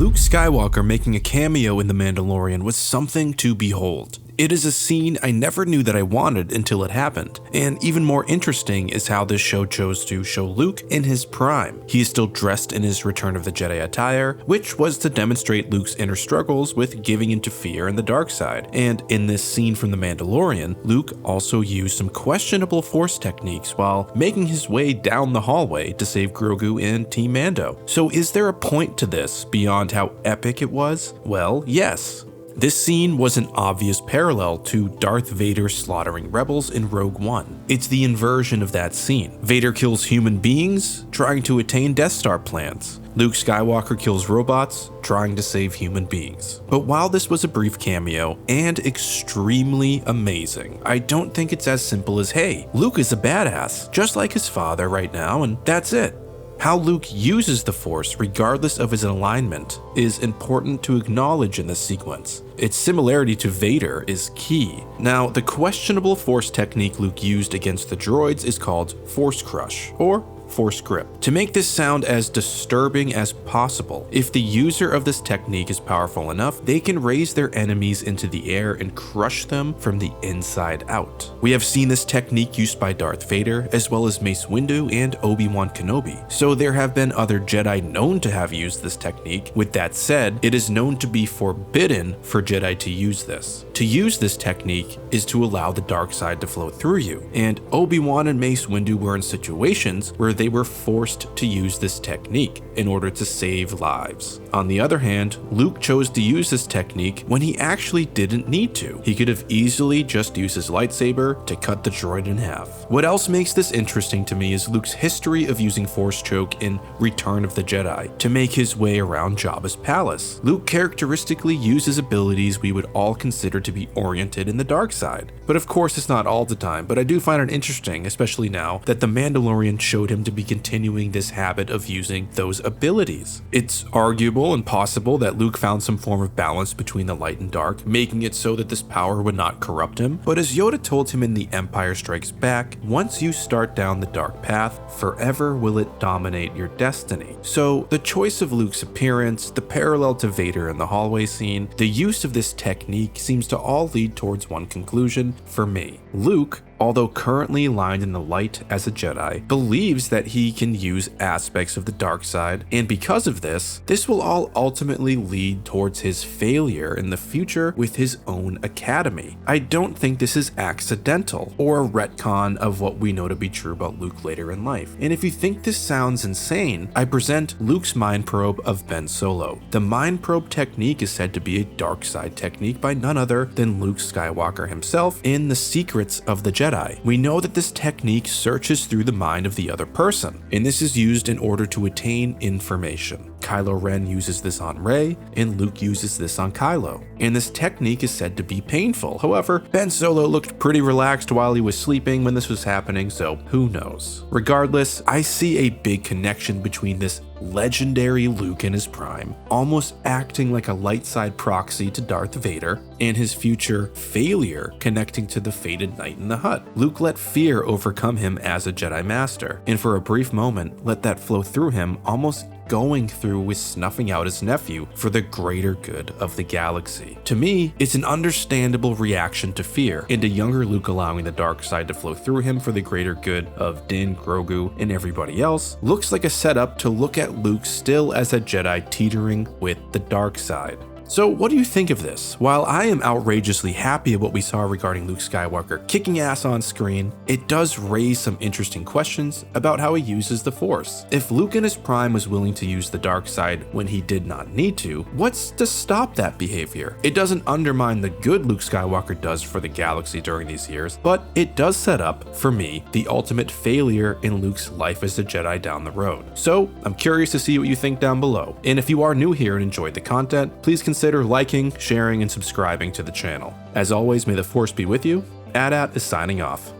Luke Skywalker making a cameo in The Mandalorian was something to behold. It is a scene I never knew that I wanted until it happened, and even more interesting is how this show chose to show Luke in his prime. He is still dressed in his Return of the Jedi attire, which was to demonstrate Luke's inner struggles with giving into fear and the dark side, and in this scene from The Mandalorian, Luke also used some questionable Force techniques while making his way down the hallway to save Grogu and Team Mando. So is there a point to this beyond how epic it was? Well, yes. This scene was an obvious parallel to Darth Vader slaughtering rebels in Rogue One. It's the inversion of that scene. Vader kills human beings, trying to attain Death Star plans. Luke Skywalker kills robots, trying to save human beings. But while this was a brief cameo and extremely amazing, I don't think it's as simple as, hey, Luke is a badass, just like his father right now, and that's it. How Luke uses the Force, regardless of his alignment, is important to acknowledge in this sequence. Its similarity to Vader is key. Now, the questionable Force technique Luke used against the droids is called Force Crush, or Force Grip. To make this sound as disturbing as possible, if the user of this technique is powerful enough, they can raise their enemies into the air and crush them from the inside out. We have seen this technique used by Darth Vader, as well as Mace Windu and Obi-Wan Kenobi, so there have been other Jedi known to have used this technique. With that said, it is known to be forbidden for Jedi to use this. To use this technique is to allow the dark side to flow through you, and Obi-Wan and Mace Windu were in situations where they were forced to use this technique in order to save lives. On the other hand, Luke chose to use this technique when he actually didn't need to. He could have easily just used his lightsaber to cut the droid in half. What else makes this interesting to me is Luke's history of using Force Choke in Return of the Jedi to make his way around Jabba's palace. Luke characteristically uses abilities we would all consider to be oriented in the dark side. But of course it's not all the time, but I do find it interesting, especially now, that The Mandalorian showed him to be continuing this habit of using those abilities. It's arguable and possible that Luke found some form of balance between the light and dark, making it so that this power would not corrupt him. But as Yoda told him in The Empire Strikes Back, once you start down the dark path, forever will it dominate your destiny. So the choice of Luke's appearance, the parallel to Vader in the hallway scene, the use of this technique seems to all lead towards one conclusion for me. Luke, although currently aligned in the light as a Jedi, believes that he can use aspects of the dark side, and because of this will all ultimately lead towards his failure in the future with his own academy. I don't think this is accidental or a retcon of what we know to be true about Luke later in life. And if you think this sounds insane, I present Luke's mind probe of Ben Solo. The mind probe technique is said to be a dark side technique by none other than Luke Skywalker himself in The Secrets of the Jedi. We know that this technique searches through the mind of the other person, and this is used in order to attain information. Kylo Ren uses this on Rey, and Luke uses this on Kylo. And this technique is said to be painful. However, Ben Solo looked pretty relaxed while he was sleeping when this was happening, so who knows. Regardless, I see a big connection between this legendary Luke in his prime, almost acting like a light side proxy to Darth Vader, and his future failure connecting to the fated Knight in the Hut. Luke let fear overcome him as a Jedi Master, and for a brief moment, let that flow through him, almost going through with snuffing out his nephew for the greater good of the galaxy. To me, it's an understandable reaction to fear, and a younger Luke allowing the dark side to flow through him for the greater good of Din, Grogu, and everybody else looks like a setup to look at Luke still as a Jedi teetering with the dark side. So what do you think of this? While I am outrageously happy at what we saw regarding Luke Skywalker kicking ass on screen, it does raise some interesting questions about how he uses the Force. If Luke in his prime was willing to use the dark side when he did not need to, what's to stop that behavior? It doesn't undermine the good Luke Skywalker does for the galaxy during these years, but it does set up, for me, the ultimate failure in Luke's life as a Jedi down the road. So I'm curious to see what you think down below. And if you are new here and enjoyed the content, please consider liking, sharing, and subscribing to the channel. As always, may the Force be with you. AT-AT is signing off.